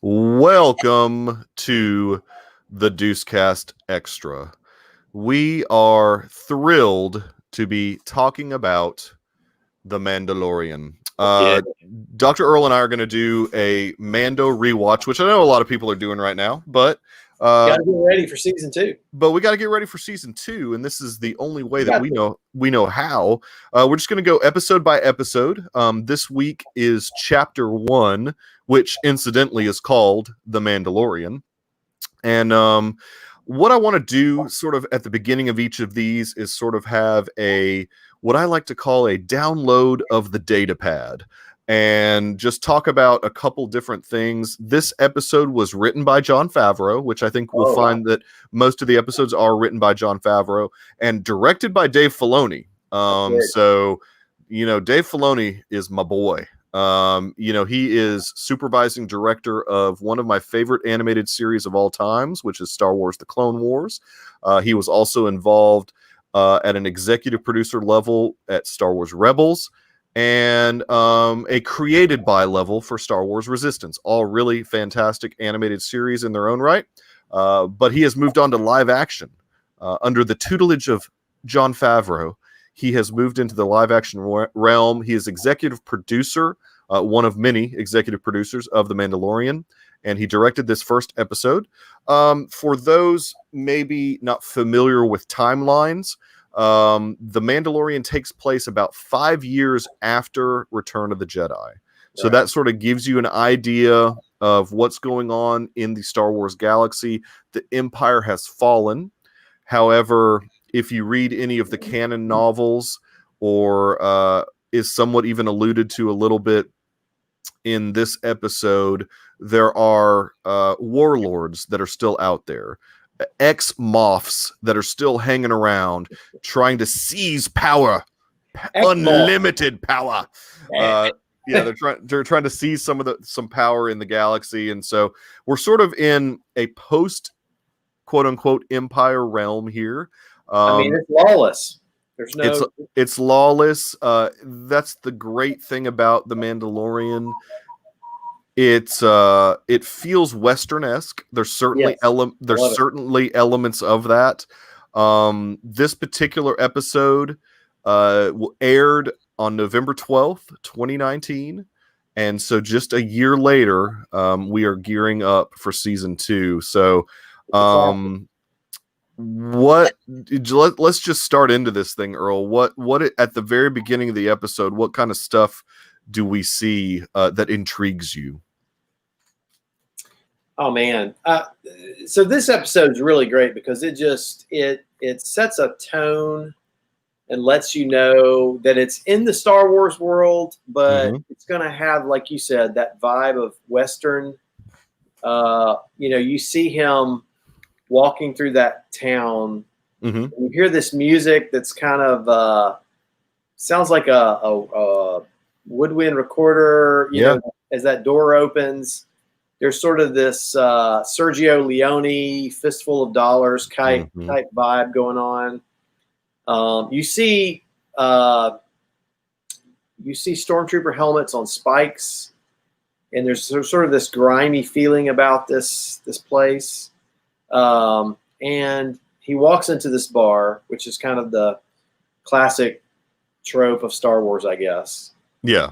Welcome to the Deucecast Extra. We are thrilled to be talking about the Mandalorian. Dr. Earl and I are going to do a Mando rewatch, which I know a lot of people are doing right now, but got to get ready for season 2. But we got to get ready for season 2, and this is the only way that we know how. We're just going to go episode by episode. This week is chapter 1, which incidentally is called The Mandalorian. And what I want to do sort of at the beginning of each of these is sort of have what I like to call a download of the data pad and just talk about a couple different things. This episode was written by Jon Favreau, which I think we'll find that most of the episodes are written by Jon Favreau, and directed by Dave Filoni. So, Dave Filoni is my boy. He is supervising director of one of my favorite animated series of all times, which is Star Wars: The Clone Wars. He was also involved at an executive producer level at Star Wars Rebels, and a created by level for Star Wars Resistance. All really fantastic animated series in their own right. But he has moved on to live action. Under the tutelage of Jon Favreau, he has moved into the live action realm. He is executive producer, one of many executive producers of The Mandalorian, and he directed this first episode. For those maybe not familiar with timelines, The Mandalorian takes place about 5 years after Return of the Jedi. So that sort of gives you an idea of what's going on in the Star Wars galaxy. The Empire has fallen. However, if you read any of the canon novels, or is somewhat even alluded to a little bit in this episode, there are warlords that are still out there. Ex-moffs that are still hanging around trying to seize power, unlimited power. They're trying to seize some power in the galaxy, and so we're sort of in a post quote unquote Empire realm here. It's lawless. It's lawless. That's the great thing about The Mandalorian. It feels Western-esque. There's certainly elements of that. This particular episode aired on November 12th, 2019. And so just a year later, we are gearing up for season 2. So let's just start into this thing, Earl. What at the very beginning of the episode, what kind of stuff do we see that intrigues you? Oh man. So this episode is really great because it sets a tone and lets you know that it's in the Star Wars world, but it's going to have, like you said, that vibe of Western. You see him walking through that town. And you hear this music that's kind of sounds like a woodwind recorder. You know, as that door opens. There's sort of this Sergio Leone fistful of dollars type vibe going on. You see stormtrooper helmets on spikes, and there's sort of this grimy feeling about this place. And he walks into this bar, which is kind of the classic trope of Star Wars, I guess. Yeah.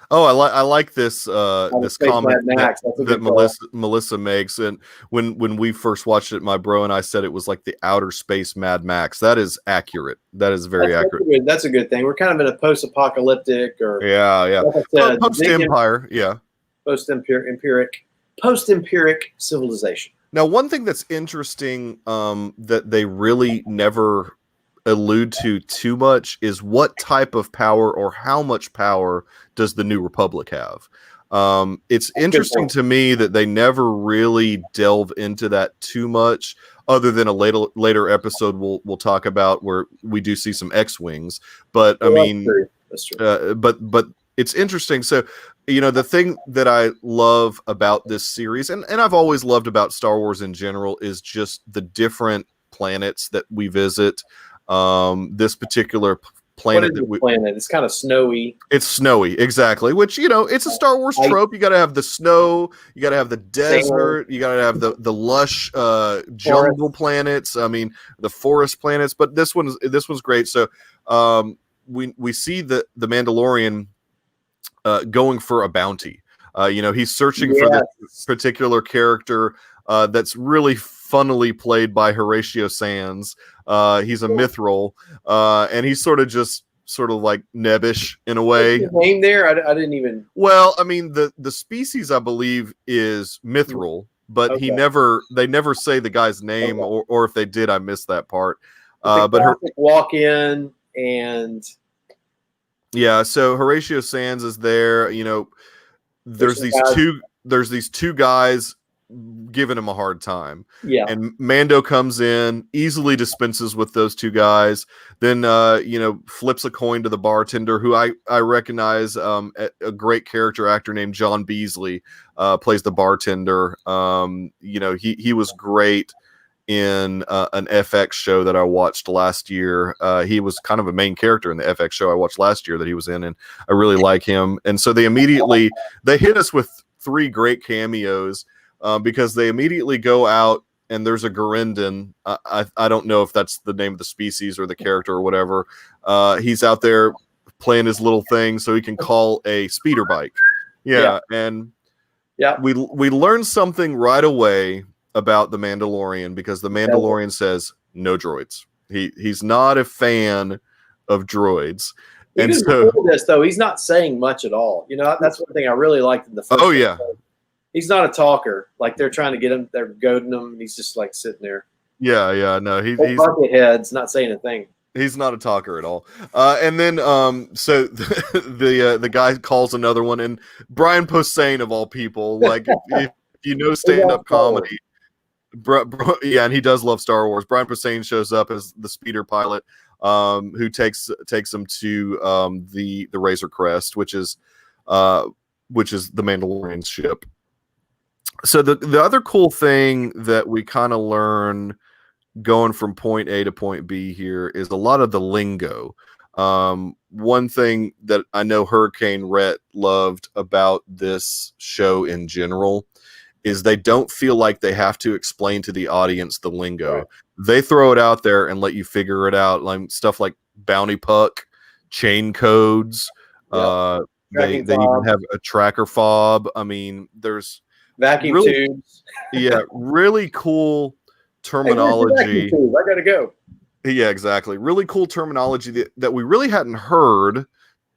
I like this this comment that Melissa makes, and when we first watched it, my bro and I said it was like the outer space Mad Max. That is accurate. That is very accurate. That's a good thing. We're kind of in a post-apocalyptic or post-empire, post-empiric civilization. Now, one thing that's interesting that they really never allude to too much is what type of power or how much power does the New Republic have. It's interesting to me that they never really delve into that too much, other than a later episode we'll talk about where we do see some X-Wings. But that's true. But it's interesting. So, the thing that I love about this series, and I've always loved about Star Wars in general, is just the different planets that we visit. This particular planet planet? It's kind of snowy. It's snowy, exactly. Which, it's a Star Wars trope. You got to have the snow, you got to have the desert, you got to have the lush jungle planets. I mean, the forest planets. But this one's great. So we see the Mandalorian going for a bounty. He's searching for this particular character that's really funnily played by Horatio Sands. He's a Mithril, and he's sort of like nebbish in a way. What's his name there? I didn't even. Well, I mean, the species I believe is Mithril, but they never say the guy's name, or if they did, I missed that part. But her walk in and. Yeah, so Horatio Sands is there. There's these two guys giving him a hard time. Yeah. And Mando comes in, easily dispenses with those two guys, then flips a coin to the bartender, who I recognize, a great character actor named John Beasley, plays the bartender. He was great in an FX show that I watched last year. He was kind of a main character in the FX show I watched last year that he was in, and I really like him. And so they hit us with 3 great cameos, because they immediately go out and there's a Garindin. I don't know if that's the name of the species or the character or whatever. He's out there playing his little thing so he can call a speeder bike. Yeah. And we learn something right away about the Mandalorian, because the Mandalorian says no droids. He's not a fan of droids. Even before this, though, he's not saying much at all. That's one thing I really liked in the first episode. He's not a talker. Like, they're trying to get him, they're goading him, and he's just like sitting there. Yeah, no, he's bucket heads, not saying a thing. He's not a talker at all. And then so the guy calls another one, and Brian Posehn, of all people, like if stand-up comedy. And he does love Star Wars. Brian Posehn shows up as the speeder pilot, who takes him to the Razor Crest, which is the Mandalorian ship. So the other cool thing that we kind of learn going from point A to point B here is a lot of the lingo. One thing that I know Hurricane Rhett loved about this show in general is they don't feel like they have to explain to the audience the lingo. Right. They throw it out there and let you figure it out, like stuff like bounty puck, chain codes. They even have a tracker fob. I mean, there's vacuum tubes. Yeah, really cool terminology. Hey, I gotta go. Yeah, exactly. Really cool terminology that we really hadn't heard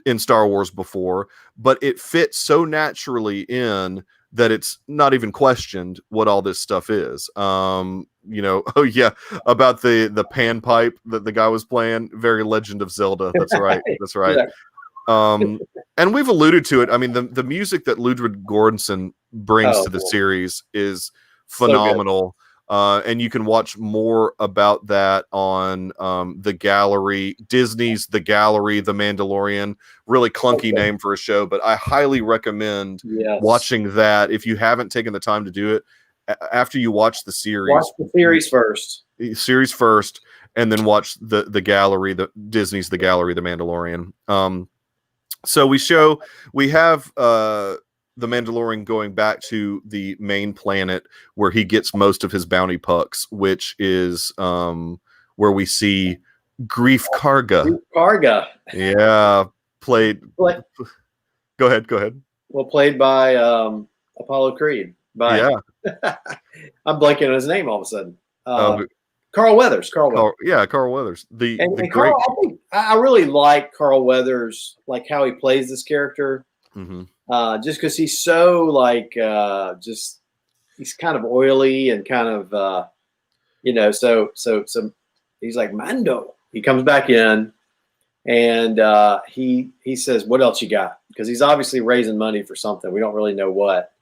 in Star Wars before, but it fits so naturally in that it's not even questioned what all this stuff is. About the pan pipe that the guy was playing, very Legend of Zelda. That's right. That's right. Yeah. And we've alluded to it. I mean, the music that Ludwig Göransson brings to the series is phenomenal. And you can watch more about that on the Gallery, Disney's The Gallery, The Mandalorian. Really clunky name for a show, but I highly recommend watching that if you haven't taken the time to do it. After you watch the series, watch the series first, and then watch the Gallery, the Disney's The Gallery, The Mandalorian. So we have the Mandalorian going back to the main planet where he gets most of his bounty pucks, which is where we see Grief Karga. Grief Karga. Yeah. Go ahead. Well, played by Apollo Creed. I'm blanking on his name all of a sudden. Carl Weathers. Carl Weathers. I really like Carl Weathers, like how he plays this character. Mm-hmm. Just because he's so he's kind of oily and kind of so he's like Mando. He comes back in and he says, "What else you got?" Because he's obviously raising money for something. We don't really know what.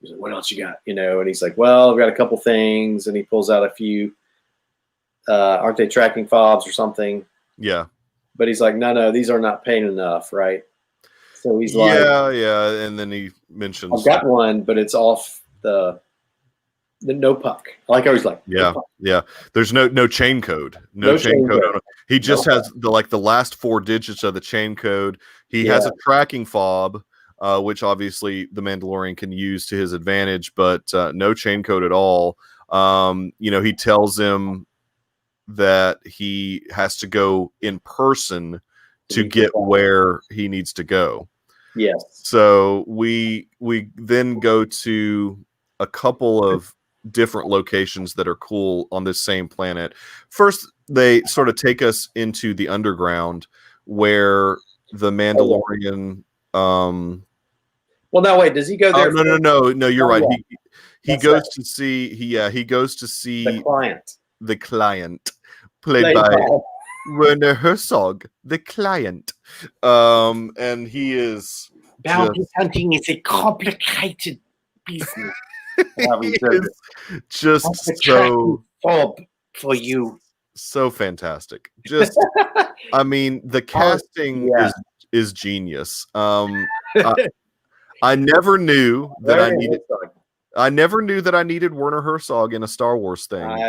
He's like, "What else you got?" And he's like, "Well, I've got a couple things," and he pulls out a few. Aren't they tracking fobs or something? Yeah. But he's like, no, these are not paying enough, right? So he's like, yeah. And then he mentions, I've got one, but it's off the no puck. Like I was like, yeah, yeah. There's no chain code. No chain code. He just has the last 4 digits of the chain code. He has a tracking fob, which obviously the Mandalorian can use to his advantage, but no chain code at all. He tells him that he has to go in person to get where he needs to go. Yes. So we then go to a couple of different locations that are cool on this same planet. First, they sort of take us into the underground where the Mandalorian. Well, no, wait. Does he go there? No. You're right. He goes to see. He goes to see the client, played by Werner Herzog, the client. And he is bounty hunting is a complicated business. He is just so fob for you. So fantastic. Just I mean, the casting is genius. I never knew that I needed Werner Herzog in a Star Wars thing.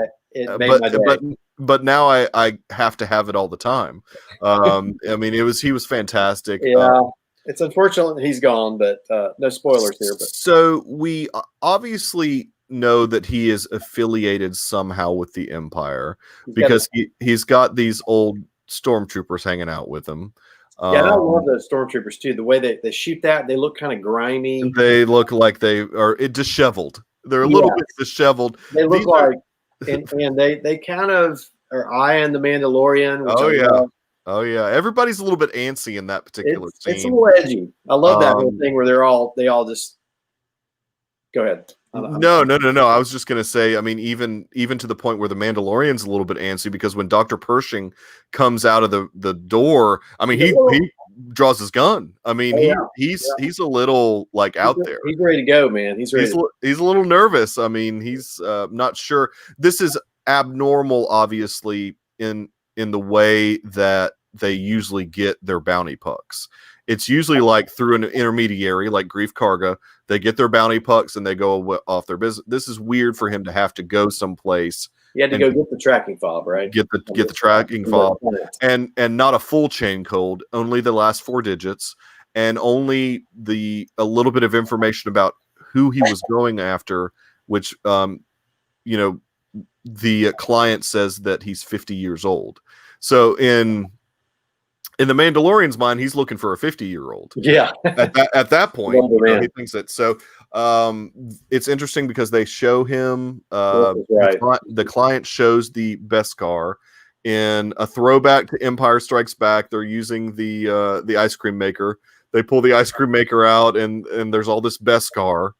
But now I have to have it all the time. I mean, he was fantastic. Yeah. It's unfortunate he's gone, but no spoilers here. But so we obviously know that he is affiliated somehow with the Empire because he's got these old stormtroopers hanging out with him. Yeah, and I love those stormtroopers too. The way they shoot that, they look kind of grimy. They look like they are disheveled. They're a little bit disheveled. They look and they kind of are eyeing the Mandalorian. Oh yeah, everybody's a little bit antsy in that particular scene. It's a little edgy. I love that whole thing where they all just go ahead. No. I was just gonna say, I mean, even to the point where the Mandalorian's a little bit antsy because when Dr. Pershing comes out of the door, I mean, he draws his gun. I mean, he's a little out there. He's ready to go, man. He's ready. He's a little nervous. I mean, he's not sure. This is abnormal, obviously, in the way that they usually get their bounty pucks. It's usually through an intermediary like Grief Karga. They get their bounty pucks and they go off their business. This is weird for him to have to go someplace. You had to go get the tracking fob, right? Get the tracking fob, and not a full chain code, only the last 4 digits, and only a little bit of information about who he was going after, which the client says that he's 50 years old. So in the Mandalorian's mind, he's looking for a 50-year-old. Yeah. At that point, he thinks that. So it's interesting because they show him the client shows the Beskar in a throwback to Empire Strikes Back. They're using the ice cream maker. They pull the ice cream maker out, and there's all this Beskar.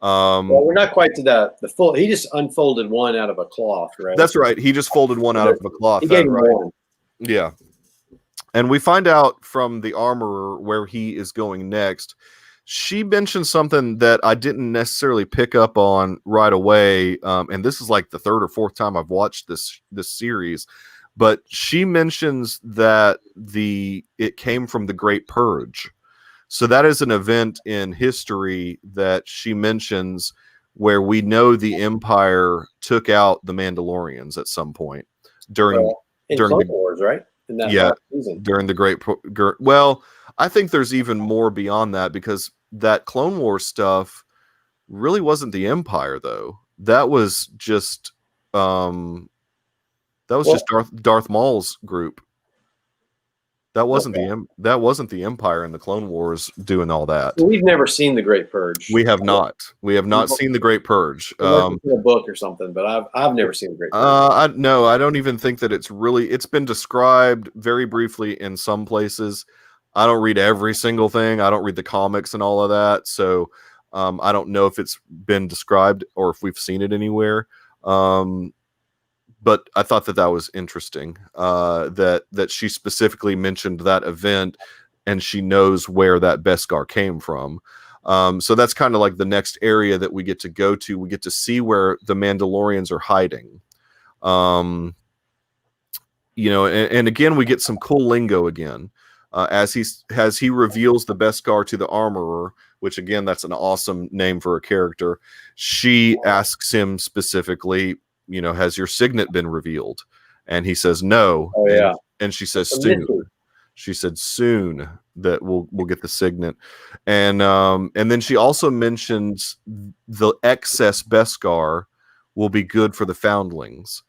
Well, we're not quite to the full. He just unfolded one out of a cloth, right? That's right. He just folded one out of a cloth. He gave him one. Yeah. And we find out from the armorer where he is going next. She mentioned something that I didn't necessarily pick up on right away. And this is like the 3rd or 4th time I've watched this series. But she mentions that it came from the Great Purge. So that is an event in history that she mentions where we know the Empire took out the Mandalorians at some point during Clone Wars, right? During the Great. Well, I think there's even more beyond that because that Clone Wars stuff really wasn't the Empire, though. That was just Darth Maul's group. That wasn't the Empire in the Clone Wars doing all that. Well, we've never seen the Great Purge. We have not. We have not seen the Great Purge. In a book or something, but I've never seen the Great Purge. No, I don't even think that it's been described very briefly in some places. I don't read every single thing. I don't read the comics and all of that. So I don't know if it's been described or if we've seen it anywhere. But I thought that was interesting that she specifically mentioned that event and she knows where that Beskar came from. So that's kind of like the next area that we get to go to. We get to see where the Mandalorians are hiding. And again, we get some cool lingo again. as he reveals the Beskar to the armorer, which again, that's an awesome name for a character. She asks him specifically, has your signet been revealed? And he says no. Oh yeah. And she says soon. She said soon that we'll get the signet. And then she also mentions the excess Beskar will be good for the foundlings.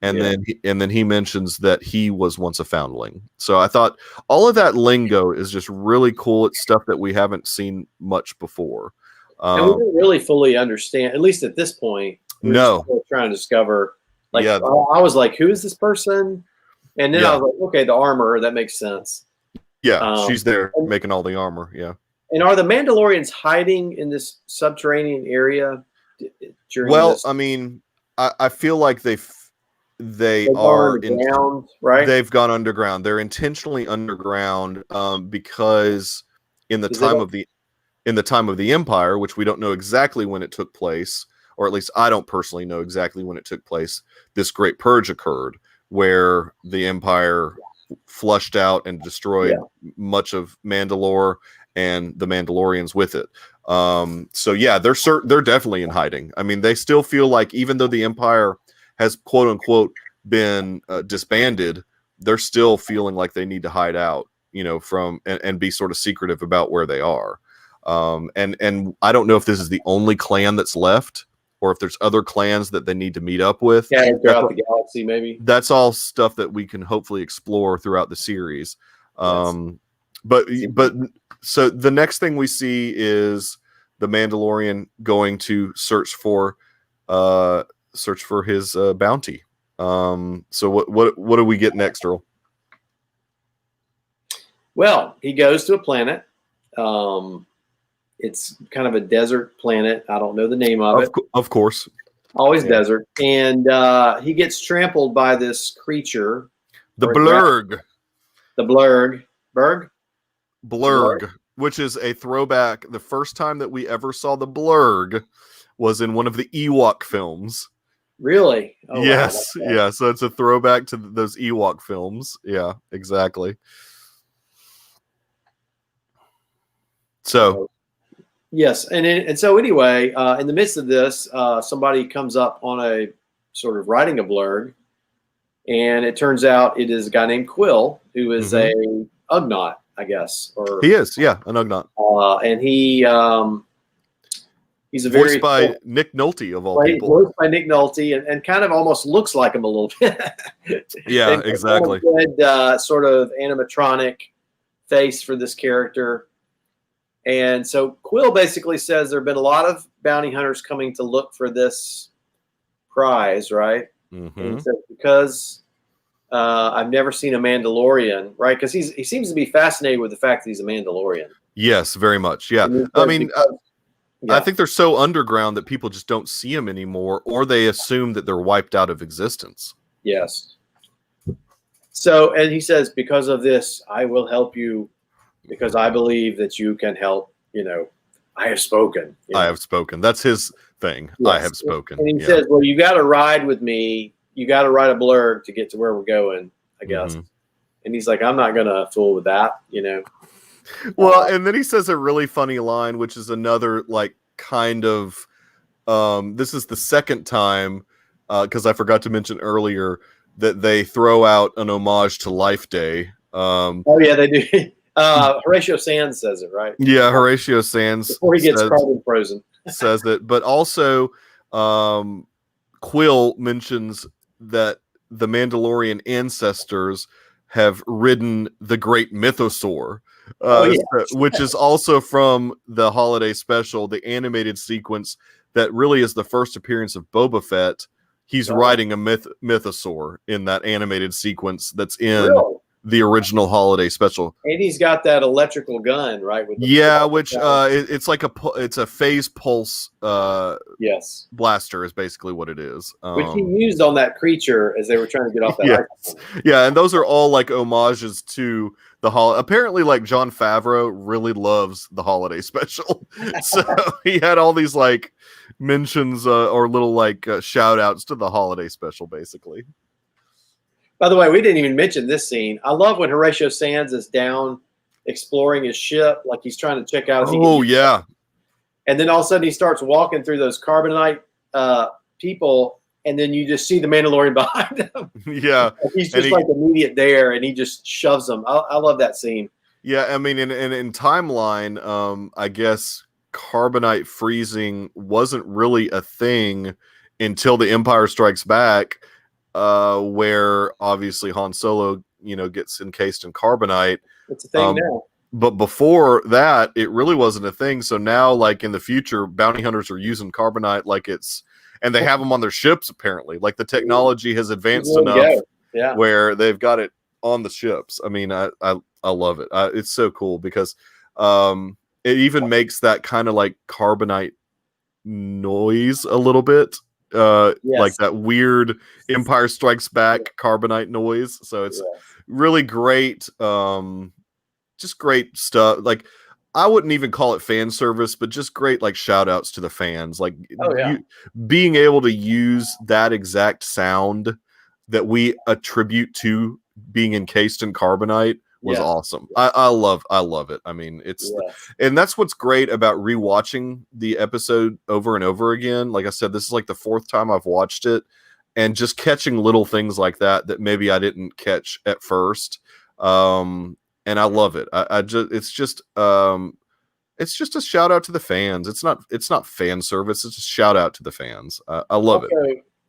And then he mentions that he was once a foundling. So I thought all of that lingo is just really cool. It's stuff that we haven't seen much before. And we didn't really fully understand, at least at this point. We're still trying to discover. Like, I was like, who is this person? And then I was like, okay, the armor, that makes sense. Yeah, she's there making all the armor. Yeah. And are the Mandalorians hiding in this subterranean area? I mean, I feel like they are underground, right? They've gone underground. They're intentionally underground because in the time of the Empire, which we don't know exactly when it took place, or at least I don't personally know exactly when it took place, this great purge occurred where the Empire flushed out and destroyed much of Mandalore and the Mandalorians with it. So yeah, they're definitely in hiding. I mean, they still feel like even though the Empire has quote unquote been disbanded, they're still feeling like they need to hide out, from and be sort of secretive about where they are. And I don't know if this is the only clan that's left, or if there's other clans that they need to meet up with. Yeah, throughout the galaxy, maybe. That's all stuff that we can hopefully explore throughout the series. But so the next thing we see is the Mandalorian going to search for his bounty. So what do we get next, Earl? Well, he goes to a planet. It's kind of a desert planet. I don't know the name of it. Of course. Always desert. And he gets trampled by this creature. The Blurg. The Blurg. Blurg, which is a throwback. The first time that we ever saw the Blurg was in one of the Ewok films. Really? Oh, yes. Wow, yeah. So it's a throwback to those Ewok films. Yeah, exactly. So. Yes. And so anyway, in the midst of this, somebody comes up on a sort of riding a Blurg, and it turns out it is a guy named Quill, who is a Ugnaught, I guess. Or he is, yeah, an Ugnaught. And he's a voiced by Nick Nolte of all people. Voiced by Nick Nolte, and kind of almost looks like him a little bit. Yeah, exactly. Good, sort of animatronic face for this character. And so Quill basically says there have been a lot of bounty hunters coming to look for this prize, right? Mm-hmm. And he says, because I've never seen a Mandalorian, right? Because he seems to be fascinated with the fact that he's a Mandalorian. Yes, very much. Yeah. I mean, I think they're so underground that people just don't see them anymore, or they assume that they're wiped out of existence. Yes. So, and he says, because of this, I will help you, because I believe that you can help. I have spoken. I have spoken. That's his thing. Yes. I have spoken. And he says, well, you got to ride with me. You got to ride a Blurg to get to where we're going, I guess. Mm-hmm. And he's like, I'm not going to fool with that, Well, and then he says a really funny line, which is another kind of this is the second time, because I forgot to mention earlier that they throw out an homage to Life Day. Oh yeah, they do. Horatio Sands says it, right? Yeah, Horatio Sands before he gets carbon frozen says it, but also Quill mentions that the Mandalorian ancestors have ridden the great mythosaur, which is also from the holiday special, the animated sequence that really is the first appearance of Boba Fett. He's riding a mythosaur in that animated sequence that's in the original holiday special. And he's got that electrical gun, right? Which it's like it's a phase pulse blaster is basically what it is. Which he used on that creature as they were trying to get off that ice. Yeah, and those are all homages to the holiday. Apparently, Jon Favreau really loves the holiday special. So he had all these mentions or little shout outs to the holiday special, basically. By the way, we didn't even mention this scene. I love when Horatio Sands is down exploring his ship, like he's trying to check out. Oh yeah. And then all of a sudden he starts walking through those carbonite people, and then you just see the Mandalorian behind him. Yeah, he's just like immediate there, and he just shoves them. I love that scene. Yeah, I mean, in timeline, I guess carbonite freezing wasn't really a thing until The Empire Strikes Back, where obviously Han Solo, gets encased in carbonite. It's a thing now. But before that, it really wasn't a thing. So now, like in the future, bounty hunters are using carbonite and they have them on their ships, apparently. Like the technology has advanced enough where they've got it on the ships. I mean, I love it. It's so cool because it even makes that kind of like carbonite noise a little bit. Like that weird Empire Strikes Back carbonite noise. So it's really great. Just great stuff. Like, I wouldn't even call it fan service, but just great, like, shout outs to the fans. Like, being able to use that exact sound that we attribute to being encased in carbonite was awesome. I love it. I mean, and that's what's great about rewatching the episode over and over again. Like I said, this is like the fourth time I've watched it, and just catching little things like that maybe I didn't catch at first. And I love it. It's just a shout out to the fans. It's not fan service. It's a shout out to the fans. I love it.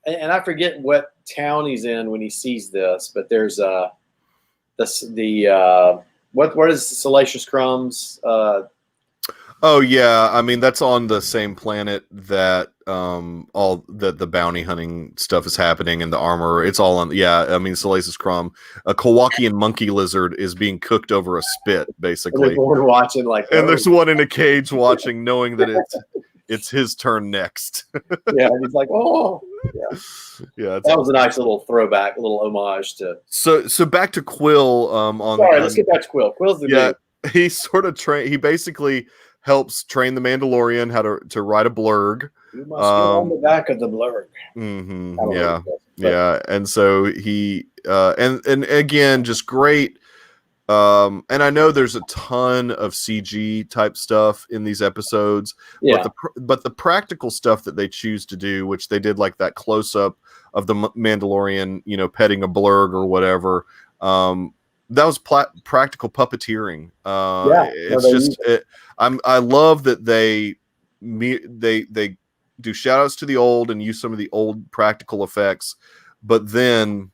And I forget what town he's in when he sees this, but there's what is the Salacious Crumbs? Oh yeah, I mean that's on the same planet that all the bounty hunting stuff is happening, and the armor. It's all on. Yeah, I mean Salacious Crumb, a Kowakian monkey lizard is being cooked over a spit, basically. And we're watching and there's one in a cage watching, knowing that it's his turn next. Yeah, and he's like, oh, yeah. That was a nice little throwback, a little homage to. So back to Quill. Let's get back to Quill. Quill's the dude. He sort of he basically helps train the Mandalorian how to ride a blurg. You must get on the back of the blurg. Yeah. And so he and again, just great. And I know there's a ton of CG type stuff in these episodes, but the practical stuff that they choose to do, which they did like that close up of the Mandalorian, petting a blurg or whatever. That was practical puppeteering. I love that they do shout outs to the old and use some of the old practical effects, but then,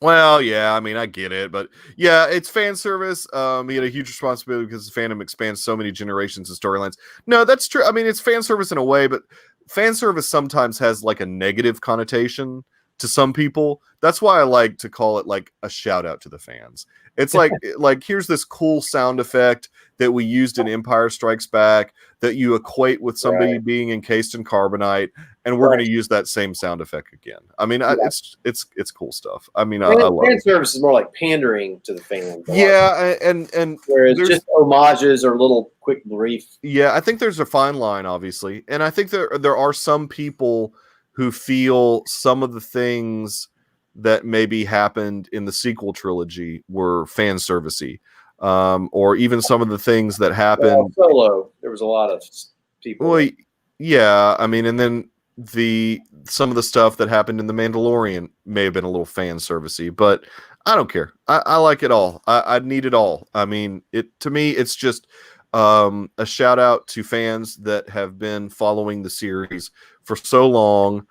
well, yeah, I mean, I get it, but yeah, it's fan service. He had a huge responsibility because the fandom expands so many generations of storylines. No, that's true. I mean, it's fan service in a way, but fan service sometimes has like a negative connotation to some people. That's why I like to call it like a shout out to the fans. It's like here's this cool sound effect that we used in Empire Strikes Back that you equate with somebody being encased in carbonite, and we're going to use that same sound effect again. I mean, it's cool stuff. I mean, I love fan service is more like pandering to the fans. Yeah, and whereas just homages or little quick brief. Yeah, I think there's a fine line, obviously, and I think there are some people who feel some of the things that maybe happened in the sequel trilogy were fan servicey, or even some of the things that happened. Solo, there was a lot of people. Well, yeah, I mean, and then some of the stuff that happened in The Mandalorian may have been a little fan servicey, but I don't care. I like it all. I need it all. I mean, to me, it's just a shout out to fans that have been following the series for so long.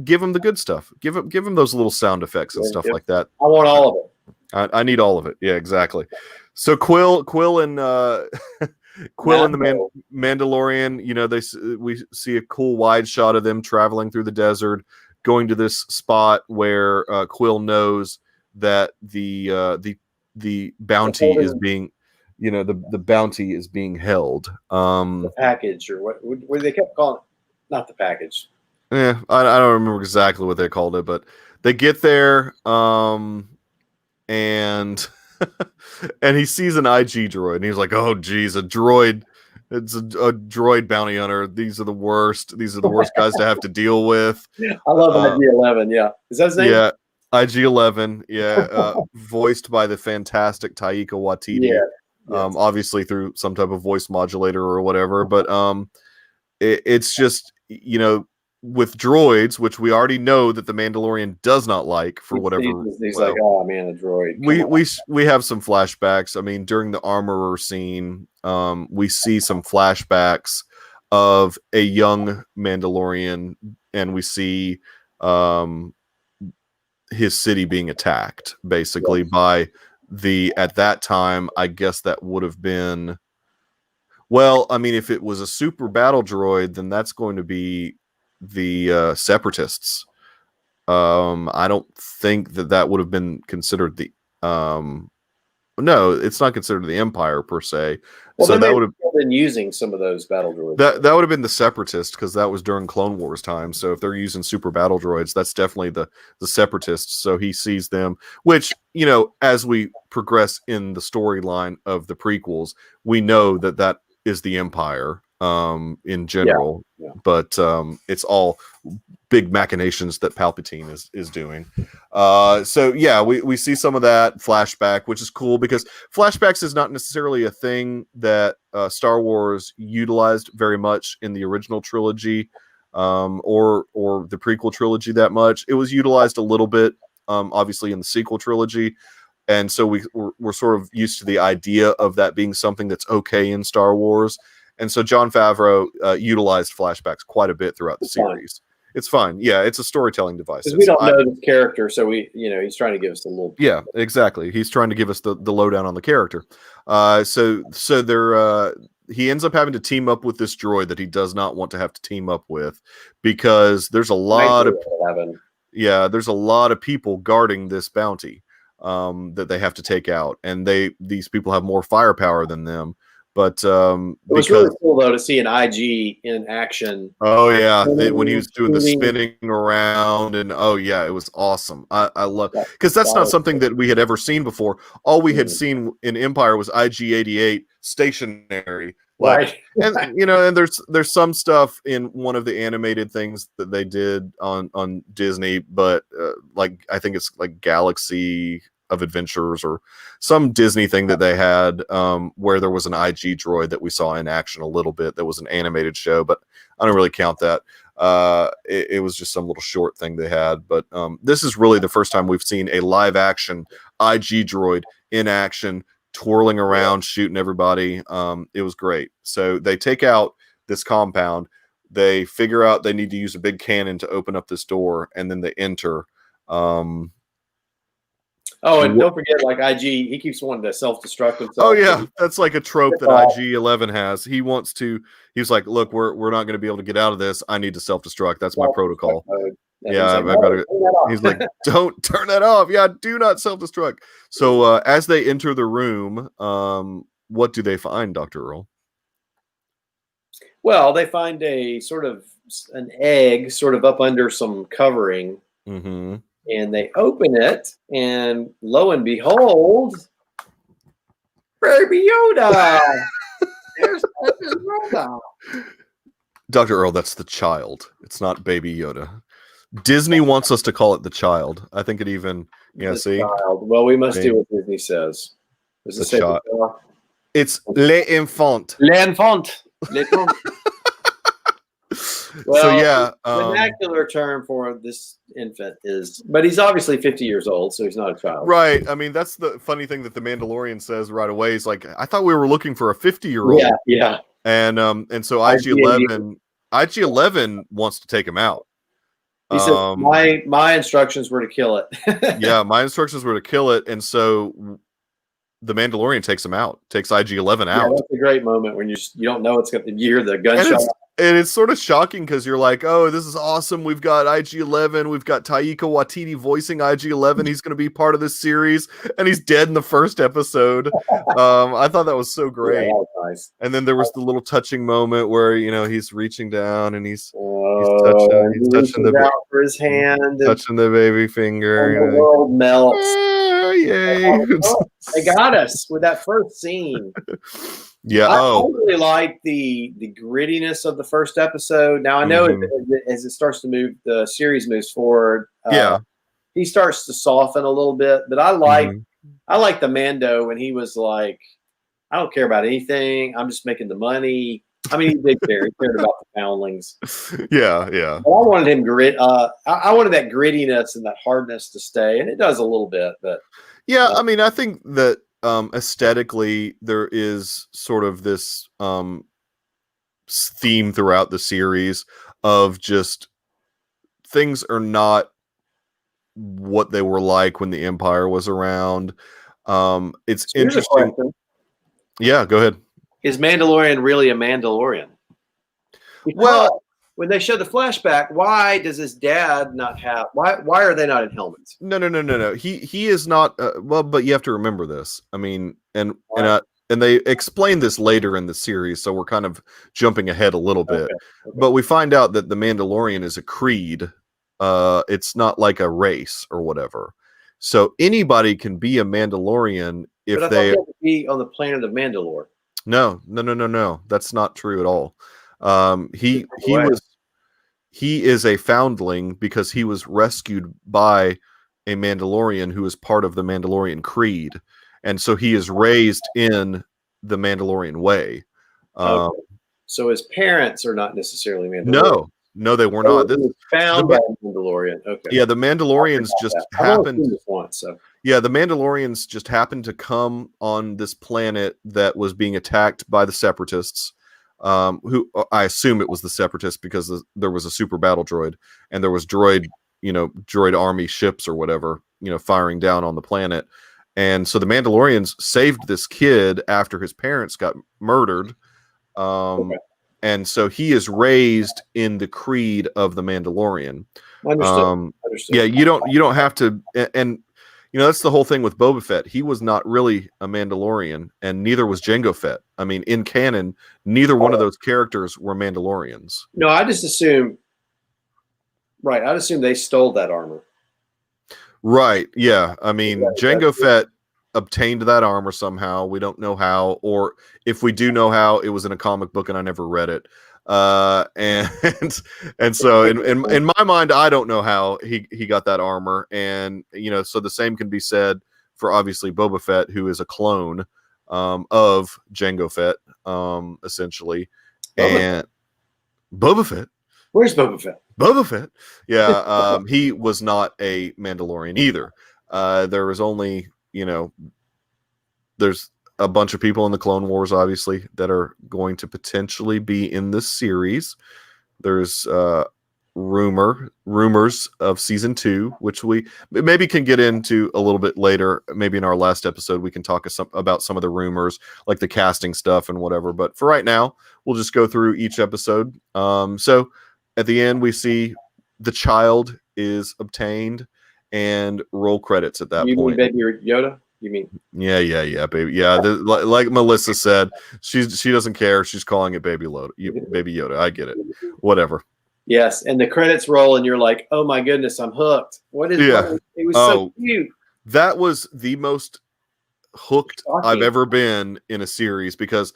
Give them the good stuff. Give them those little sound effects and stuff like that. I want all of it. I need all of it. Yeah, exactly. So Quill and Quill and the Mandalorian. We see a cool wide shot of them traveling through the desert, going to this spot where Quill knows that the bounty is being. The bounty is being held. The package, or what they kept calling it. Not the package. Yeah, I don't remember exactly what they called it, but they get there, and and he sees an IG droid, and he's like, "Oh, geez, a droid! It's a droid bounty hunter. These are the worst. These are the worst guys to have to deal with." I love IG-11. Yeah, is that his name? Yeah, IG-11, voiced by the fantastic Taika Waititi. Yeah. Obviously through some type of voice modulator or whatever, but it's just, with droids, which we already know that the Mandalorian does not like for whatever. He's like, oh man, a droid. We have some flashbacks. I mean, during the armorer scene, we see some flashbacks of a young Mandalorian, and we see his city being attacked basically by at that time, I guess that would have been, well, I mean, if it was a super battle droid, then that's going to be the separatists. I don't think that would have been considered the no, it's not considered the Empire per se. Well, so that would have been using some of those battle droids. That would have been the separatists, because that was during Clone Wars time. So if they're using super battle droids, that's definitely the separatists. So he sees them, which, as we progress in the storyline of the prequels, we know that is the Empire in general. Yeah. But it's all big machinations that Palpatine is doing. So yeah, we see some of that flashback, which is cool because flashbacks is not necessarily a thing that Star Wars utilized very much in the original trilogy or the prequel trilogy that much. It was utilized a little bit, obviously, in the sequel trilogy. And so we're sort of used to the idea of that being something that's okay in Star Wars. And so Jon Favreau utilized flashbacks quite a bit throughout the series. It's fine. Yeah, it's a storytelling device. Because we don't know the character, so he's trying to give us a little. Yeah, exactly. He's trying to give us the lowdown on the character. So he ends up having to team up with this droid that he does not want to have to team up with, because there's a lot there's a lot of people guarding this bounty that they have to take out, and these people have more firepower than them. But it was really cool though to see an IG in action. Oh yeah, when he was doing the spinning around, and oh yeah, it was awesome. I love, because that's not something that we had ever seen before. All we had seen in Empire was IG-88 stationary, right? And and there's some stuff in one of the animated things that they did on Disney, but like I think it's like Galaxy of Adventures or some Disney thing that they had, where there was an IG droid that we saw in action a little bit. That was an animated show, but I don't really count that. It was just some little short thing they had. But this is really the first time we've seen a live action IG droid in action, twirling around, shooting everybody. It was great. So they take out this compound. They figure out they need to use a big cannon to open up this door, and then they enter. Oh, and don't forget, like IG, he keeps wanting to self-destruct himself. Oh yeah, that's like a trope that IG-11 has. He's like, look, we're not going to be able to get out of this. I need to self-destruct. That's my protocol. Yeah, he's like, don't turn that off. Yeah, do not self-destruct. So as they enter the room, what do they find, Dr. Earl? Well, they find an egg sort of up under some covering. Mm-hmm. And they open it, and lo and behold, Baby Yoda. There's Yoda. Dr. Earl, that's the child. It's not Baby Yoda. Disney wants us to call it the child. I think it even, see? Child. Well, we must do what Disney says. Does it say child? It's l'enfant. L'enfant. Well, so yeah, the vernacular term for this infant but he's obviously 50 years old, so he's not a child. Right. I mean, that's the funny thing that the Mandalorian says right away. He's like, I thought we were looking for a 50-year-old. Yeah. And so IG-11 wants to take him out. He said, my instructions were to kill it. Yeah, my instructions were to kill it, and so the Mandalorian takes him out, takes IG-11 out. That's a great moment when you don't know it's going to. You hear the gunshot. And it's sort of shocking because you're like, oh, this is awesome. We've got IG-11. We've got Taika Waititi voicing IG-11. He's going to be part of this series. And he's dead in the first episode. I thought that was so great. Yeah, that was nice. And then there was the little touching moment where, he's reaching down and he's touching for his hand. Touching the baby finger. And the world melts. Yay. They got us with that first scene. Yeah, I really like the grittiness of the first episode. Now I know as it starts to move, the series moves forward. he starts to soften a little bit. But I like the Mando when he was like, I don't care about anything. I'm just making the money. I mean, he did care. He cared about the foundlings. Yeah. But I wanted him grit. I wanted that grittiness and that hardness to stay, and it does a little bit. But yeah, I mean, I think that aesthetically there is sort of this theme throughout the series of just things are not what they were like when the Empire was around. It's interesting. Yeah, go ahead. Is Mandalorian really a Mandalorian? Because when they show the flashback, why does his dad not have? Why are they not in helmets? No. He is not. Well, but you have to remember this. I mean, and they explain this later in the series, so we're kind of jumping ahead a little bit. Okay. But we find out that the Mandalorian is a creed. It's not like a race or whatever. So anybody can be a Mandalorian if they have to be on the planet of Mandalore. No. That's not true at all. He is a foundling because he was rescued by a Mandalorian who is part of the Mandalorian creed, and so he is raised in the Mandalorian way. Okay. So his parents are not necessarily Mandalorian. No, they were not. This was found by a Mandalorian. Okay. Yeah, the Mandalorians just happened. Once, so. Yeah, the Mandalorians just happened to come on this planet that was being attacked by the Separatists. Who I assume it was the Separatists because there was a super battle droid and there was droid army ships or whatever, firing down on the planet. And so the Mandalorians saved this kid after his parents got murdered. Okay. And so he is raised in the creed of the Mandalorian. Understood. Yeah, you don't have to, and that's the whole thing with Boba Fett. He was not really a Mandalorian, and neither was Jango Fett. I mean, in canon, neither one of those characters were Mandalorians. No, I just assume. Right, I'd assume they stole that armor. Right. Yeah. I mean, Jango Fett obtained that armor somehow. We don't know how, or if we do know how, it was in a comic book and I never read it. And so in my mind, I don't know how he got that armor. And, so the same can be said for obviously Boba Fett, who is a clone of Jango Fett, essentially. Boba Fett. Where's Boba Fett? Boba Fett. Yeah. He was not a Mandalorian either. There was only, there's a bunch of people in the Clone Wars, obviously, that are going to potentially be in this series. There's rumors of season 2, which we maybe can get into a little bit later. Maybe in our last episode, we can talk about some of the rumors, like the casting stuff and whatever. But for right now, we'll just go through each episode. So at the end, we see the child is obtained and roll credits at that point. You mean Baby Yoda? You mean? Yeah, baby. Yeah, like Melissa said, she doesn't care. She's calling it Baby Yoda. I get it. Whatever. Yes, and the credits roll, and you're like, "Oh my goodness, I'm hooked." What is? Yeah. It was so cute. That was the most hooked I've ever been in a series because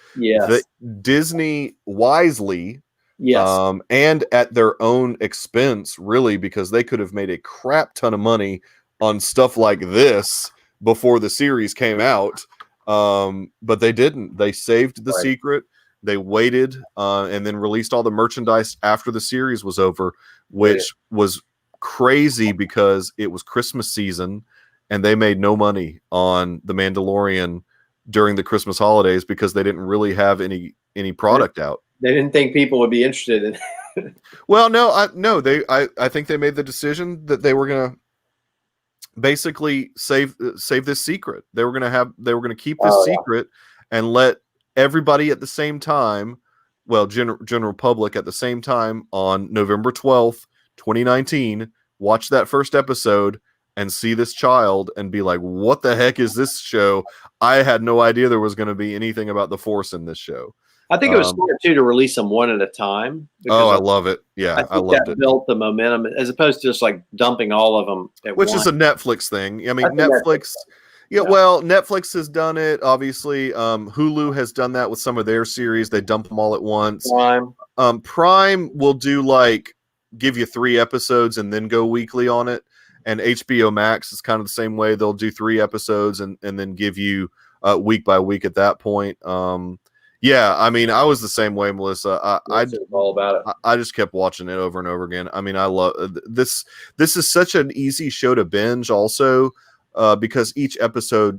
Disney wisely. Yes. And at their own expense, really, because they could have made a crap ton of money on stuff like this before the series came out. But they didn't. They saved the secret. They waited and then released all the merchandise after the series was over, which was crazy because it was Christmas season and they made no money on The Mandalorian during the Christmas holidays because they didn't really have any product out. They didn't think people would be interested in it. Well, no, I think they made the decision that they were going to basically save this secret. They were going to keep this secret and let everybody at the same time, well, general public at the same time on November 12th, 2019, watch that first episode and see this child and be like, what the heck is this show? I had no idea there was going to be anything about the Force in this show. I think it was smart too to release them one at a time. I love it. Yeah, I loved it. Built the momentum as opposed to just like dumping all of them at once. Which is a Netflix thing. I mean, Netflix. Yeah, well, Netflix has done it. Obviously, Hulu has done that with some of their series. They dump them all at once. Prime will do give you 3 episodes and then go weekly on it. and HBO Max is kind of the same way. They'll do 3 episodes and then give you week by week at that point. Yeah, I mean, I was the same way, Melissa. I all about it. I just kept watching it over and over again. I mean, I love this. This is such an easy show to binge, also, because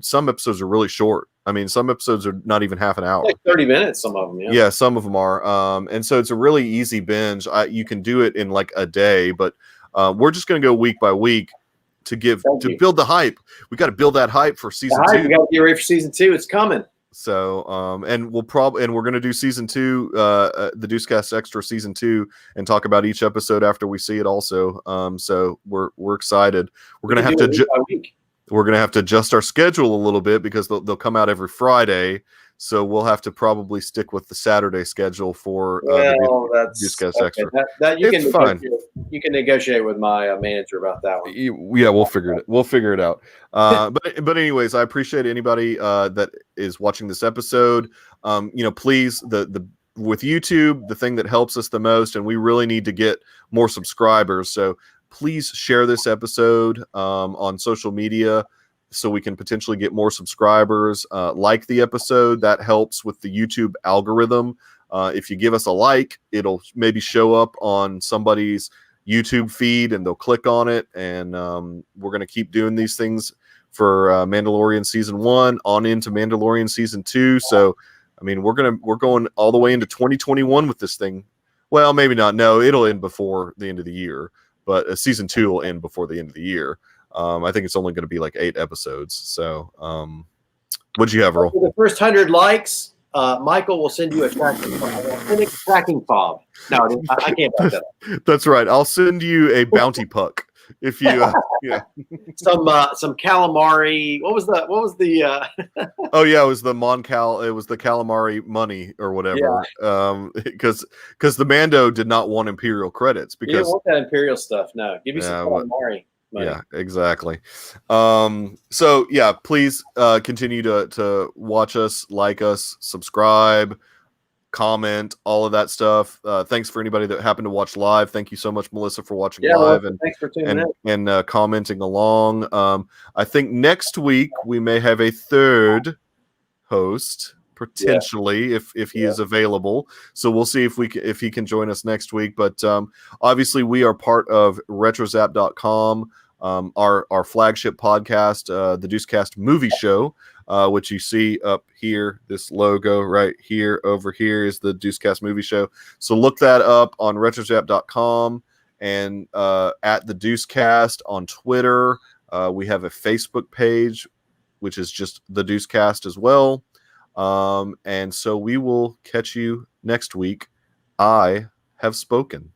some episodes are really short. I mean, some episodes are not even half an hour. Like 30 minutes, some of them. Yeah, yeah, some of them are. And so it's a really easy binge. You can do it in like a day, but we're just going to go week by week to build the hype. We got to build that hype for season 2. We got to get ready for season 2. It's coming. So, and we're going to do season 2, the Deucecast Extra season 2, and talk about each episode after we see it also. So we're excited. We're going to have to adjust our schedule a little bit because they'll come out every Friday. So we'll have to probably stick with the Saturday schedule for the Deucecast Extra. It's fine. You can negotiate with my manager about that one. Yeah, we'll figure it out. But anyways, I appreciate anybody that is watching this episode. Please, with YouTube, the thing that helps us the most, and we really need to get more subscribers. So please share this episode on social media, so we can potentially get more subscribers. Like the episode, that helps with the YouTube algorithm. If you give us a like, it'll maybe show up on somebody's YouTube feed and they'll click on it. And we're going to keep doing these things for Mandalorian season 1 on into Mandalorian season 2. So, I mean, we're going all the way into 2021 with this thing. Well, maybe not. No, it'll end before the end of the year, but season 2 will end before the end of the year. I think it's only going to be like 8 episodes. So, what'd you have, Earl? For the first 100 likes, Michael will send you a tracking fob. No, I can't back that up. That's right. I'll send you a bounty puck if you, yeah. Some calamari. What was the? Oh yeah, it was the It was the calamari money or whatever. Yeah. Because the Mando did not want Imperial credits because he didn't want that Imperial stuff. No, give me some calamari. Money. Yeah, exactly. So yeah, please continue to watch us, like us, subscribe, comment, all of that stuff. Thanks for anybody that happened to watch live. Thank you so much, Melissa, for watching live and thanks for tuning in and commenting along. I think next week we may have a third host. Potentially, if he is available, so we'll see if he can join us next week. But obviously, we are part of Retrozap.com, our flagship podcast, the Deucecast Movie Show, which you see up here. This logo right here, over here, is the Deucecast Movie Show. So look that up on Retrozap.com and at the Deucecast on Twitter. We have a Facebook page, which is just the Deucecast as well. And so we will catch you next week. I have spoken.